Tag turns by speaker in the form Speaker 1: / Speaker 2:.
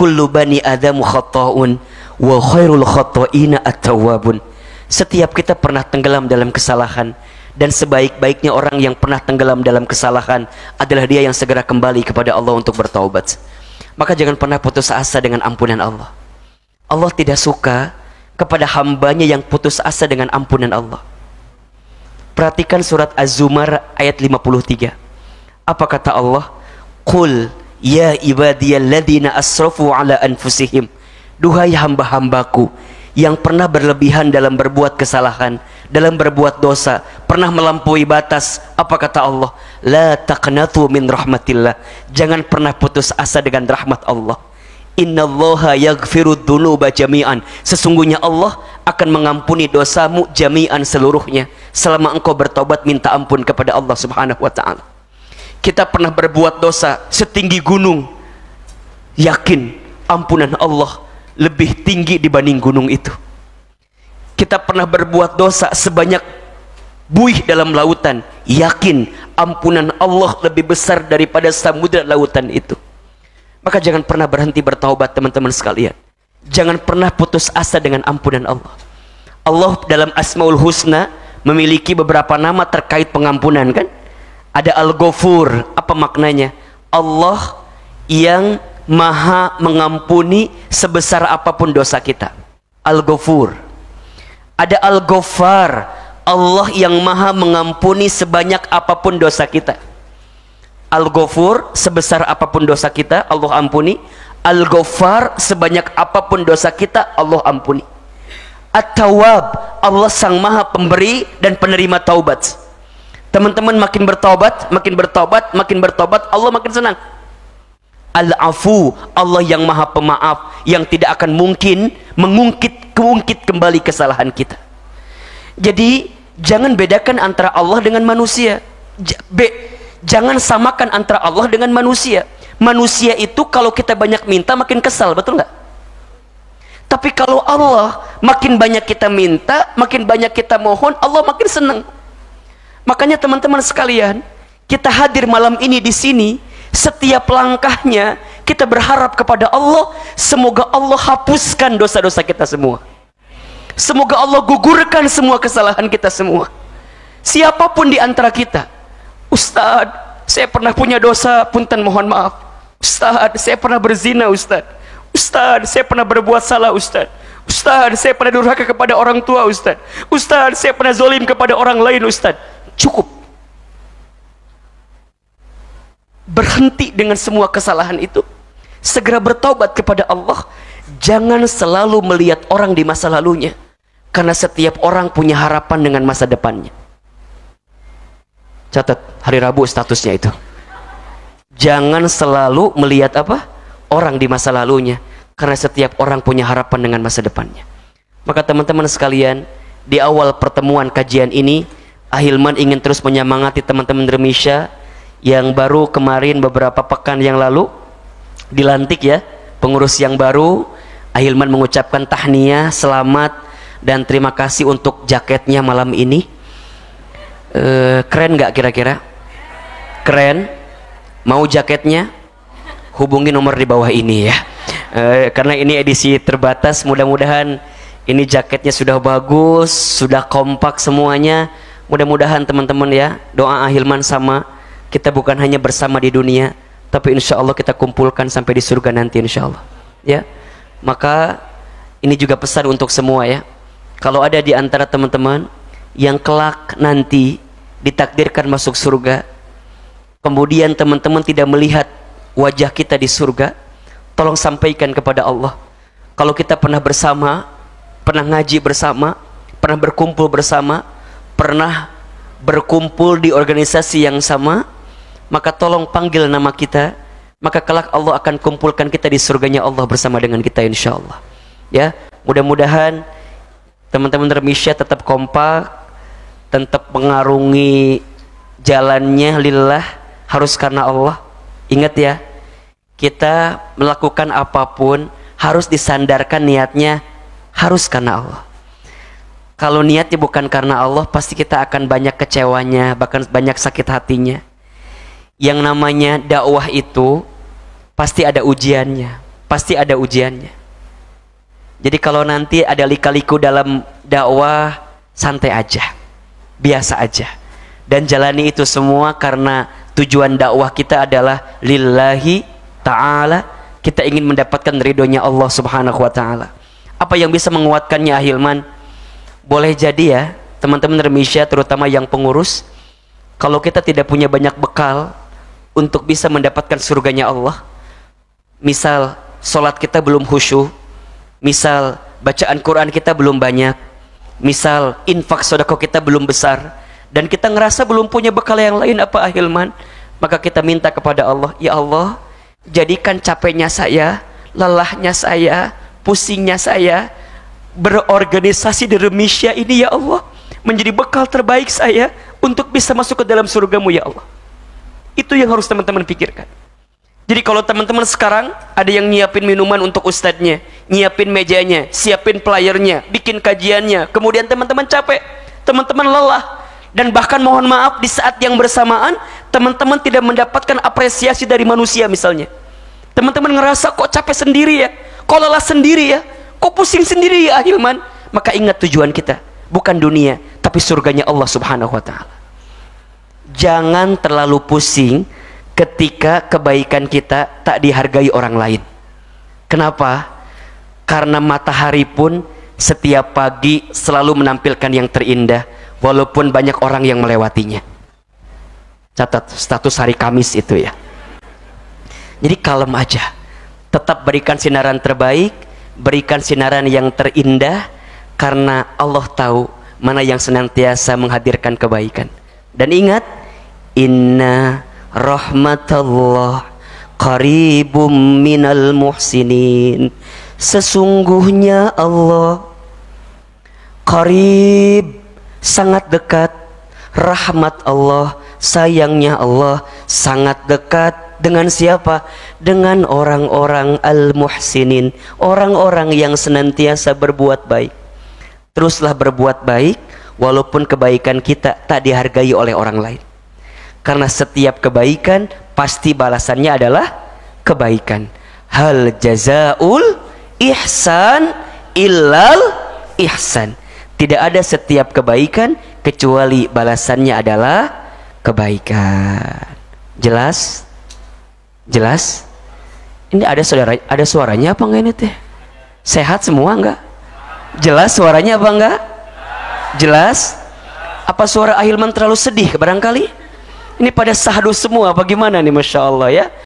Speaker 1: kullu bani adamu khata'un wa khairul khata'ina at-tawwabun. Setiap kita pernah tenggelam dalam kesalahan, dan sebaik-baiknya orang yang pernah tenggelam dalam kesalahan adalah dia yang segera kembali kepada Allah untuk bertaubat. Maka jangan pernah putus asa dengan ampunan Allah. Allah tidak suka kepada hambanya yang putus asa dengan ampunan Allah. Perhatikan surat Az-Zumar ayat 53. Apa kata Allah? Qul ya ibadiyalladzina asrafu ala anfusihim. Duhai hamba-hambaku yang pernah berlebihan dalam berbuat kesalahan, dalam berbuat dosa, pernah melampaui batas. Apa kata Allah? La taqnatu min rahmatillah. Jangan pernah putus asa dengan rahmat Allah. Innallaha yaghfirud dzunuba jami'an. Sesungguhnya Allah akan mengampuni dosamu jami'an seluruhnya selama engkau bertobat minta ampun kepada Allah Subhanahu wa taala. Kita pernah berbuat dosa setinggi gunung, yakin ampunan Allah lebih tinggi dibanding gunung itu. Kita pernah berbuat dosa sebanyak buih dalam lautan, yakin ampunan Allah lebih besar daripada samudra lautan itu. Maka jangan pernah berhenti bertaubat teman-teman sekalian. Jangan pernah putus asa dengan ampunan Allah. Allah dalam Asmaul Husna memiliki beberapa nama terkait pengampunan, kan? Ada Al-Ghafur. Apa maknanya? Allah yang maha mengampuni sebesar apapun dosa kita. Al-Ghafur. Ada Al-Ghaffar. Allah yang maha mengampuni sebanyak apapun dosa kita. Al-Ghafur, sebesar apapun dosa kita Allah ampuni. Al-Ghaffar, sebanyak apapun dosa kita Allah ampuni. At-Tawwab, Allah sang maha pemberi dan penerima taubat. Teman-teman makin bertobat, Allah makin senang. Al-Afu, Allah yang maha pemaaf, yang tidak akan mungkin mengungkit kembali kesalahan kita. Jadi jangan bedakan antara Allah dengan manusia. Jangan samakan antara Allah dengan manusia. Manusia itu kalau kita banyak minta makin kesal, betul nggak? Tapi kalau Allah, makin banyak kita minta, makin banyak kita mohon, Allah makin senang. Makanya teman-teman sekalian, kita hadir malam ini di sini, setiap langkahnya kita berharap kepada Allah, semoga Allah hapuskan dosa-dosa kita semua. Semoga Allah gugurkan semua kesalahan kita semua. Siapapun di antara kita, Ustadz, saya pernah punya dosa, punten mohon maaf. Ustadz, saya pernah berzina, Ustadz. Ustadz, saya pernah berbuat salah, Ustadz. Ustadz, saya pernah durhaka kepada orang tua, Ustadz. Ustadz, saya pernah zolim kepada orang lain, Ustadz. Cukup. Berhenti dengan semua kesalahan itu. Segera bertaubat kepada Allah. Jangan selalu melihat orang di masa lalunya, karena setiap orang punya harapan dengan masa depannya. Catat, hari Rabu statusnya itu. Jangan selalu melihat apa? Orang di masa lalunya, karena setiap orang punya harapan dengan masa depannya. Maka teman-teman sekalian, di awal pertemuan kajian ini, Ahilman ingin terus menyemangati teman-teman Remisha yang baru kemarin beberapa pekan yang lalu dilantik ya, pengurus yang baru. Ahilman mengucapkan tahniyah, selamat dan terima kasih untuk jaketnya malam ini. Keren nggak kira-kira? Keren. Mau jaketnya? Hubungi nomor di bawah ini ya. Karena ini edisi terbatas, mudah-mudahan ini jaketnya sudah bagus, sudah kompak semuanya. Mudah-mudahan teman-teman ya, doa Ahilman sama, kita bukan hanya bersama di dunia, tapi insya Allah kita kumpulkan sampai di surga nanti insya Allah ya. Maka ini juga pesan untuk semua ya. Kalau ada di antara teman-teman yang kelak nanti ditakdirkan masuk surga, kemudian teman-teman tidak melihat wajah kita di surga, tolong sampaikan kepada Allah, kalau kita pernah bersama, pernah ngaji bersama, pernah berkumpul bersama, pernah berkumpul di organisasi yang sama, maka tolong panggil nama kita, maka kelak Allah akan kumpulkan kita di surganya Allah bersama dengan kita insya Allah ya. Mudah-mudahan teman-teman Remisha tetap kompak, tetap mengarungi jalannya lillah, harus karena Allah. Ingat ya, kita melakukan apapun harus disandarkan niatnya harus karena Allah. Kalau niatnya bukan karena Allah, pasti kita akan banyak kecewanya, bahkan banyak sakit hatinya. Yang namanya dakwah itu pasti ada ujiannya. pasti ada ujiannya. Jadi kalau nanti ada lika-liku dalam dakwah, santai aja, biasa aja, dan jalani itu semua karena tujuan dakwah kita adalah lillahi ta'ala. Kita ingin mendapatkan ridhonya Allah subhanahu wa ta'ala. Apa yang bisa menguatkannya Ahilman? Boleh jadi ya teman-teman Remisya, terutama yang pengurus, kalau kita tidak punya banyak bekal untuk bisa mendapatkan surganya Allah, misal sholat kita belum khusyuk, misal bacaan Quran kita belum banyak, misal infak sedekah kita belum besar, dan kita ngerasa belum punya bekal yang lain, apa Ahilman? Maka kita minta kepada Allah, ya Allah, jadikan capeknya saya, lelahnya saya, pusingnya saya berorganisasi di Remisya ini ya Allah, menjadi bekal terbaik saya untuk bisa masuk ke dalam surgamu ya Allah. Itu yang harus teman-teman pikirkan. Jadi kalau teman-teman sekarang ada yang nyiapin minuman untuk ustadznya, nyiapin mejanya, siapin playernya, bikin kajiannya, kemudian teman-teman capek, teman-teman lelah, dan bahkan mohon maaf di saat yang bersamaan teman-teman tidak mendapatkan apresiasi dari manusia misalnya. Teman-teman ngerasa kok capek sendiri ya, kok lelah sendiri ya, kok pusing sendiri ya Ahilman. Maka ingat tujuan kita bukan dunia, tapi surganya Allah subhanahu wa ta'ala. Jangan terlalu pusing ketika kebaikan kita tak dihargai orang lain. Kenapa? Karena matahari pun setiap pagi selalu menampilkan yang terindah, walaupun banyak orang yang melewatinya. Catat status hari Kamis itu ya. Jadi kalem aja, tetap berikan sinaran terbaik, berikan sinaran yang terindah, karena Allah tahu mana yang senantiasa menghadirkan kebaikan. Dan ingat, inna rahmatullah qaribum minal muhsinin. Sesungguhnya Allah qarib, sangat dekat. Rahmat Allah, sayangnya Allah sangat dekat dengan siapa? Dengan orang-orang al-muhsinin, orang-orang yang senantiasa berbuat baik. Teruslah berbuat baik walaupun kebaikan kita tak dihargai oleh orang lain, karena setiap kebaikan pasti balasannya adalah kebaikan. Hal jazaul ihsan illal ihsan. Tidak ada setiap kebaikan kecuali balasannya adalah kebaikan. Jelas? Jelas? Ini ada suaranya apa enggak ini teh? Sehat semua enggak? Jelas suaranya apa enggak? Jelas? Apa suara Ahilman terlalu sedih barangkali? Ini pada sahdu semua, bagaimana nih, Masya Allah ya?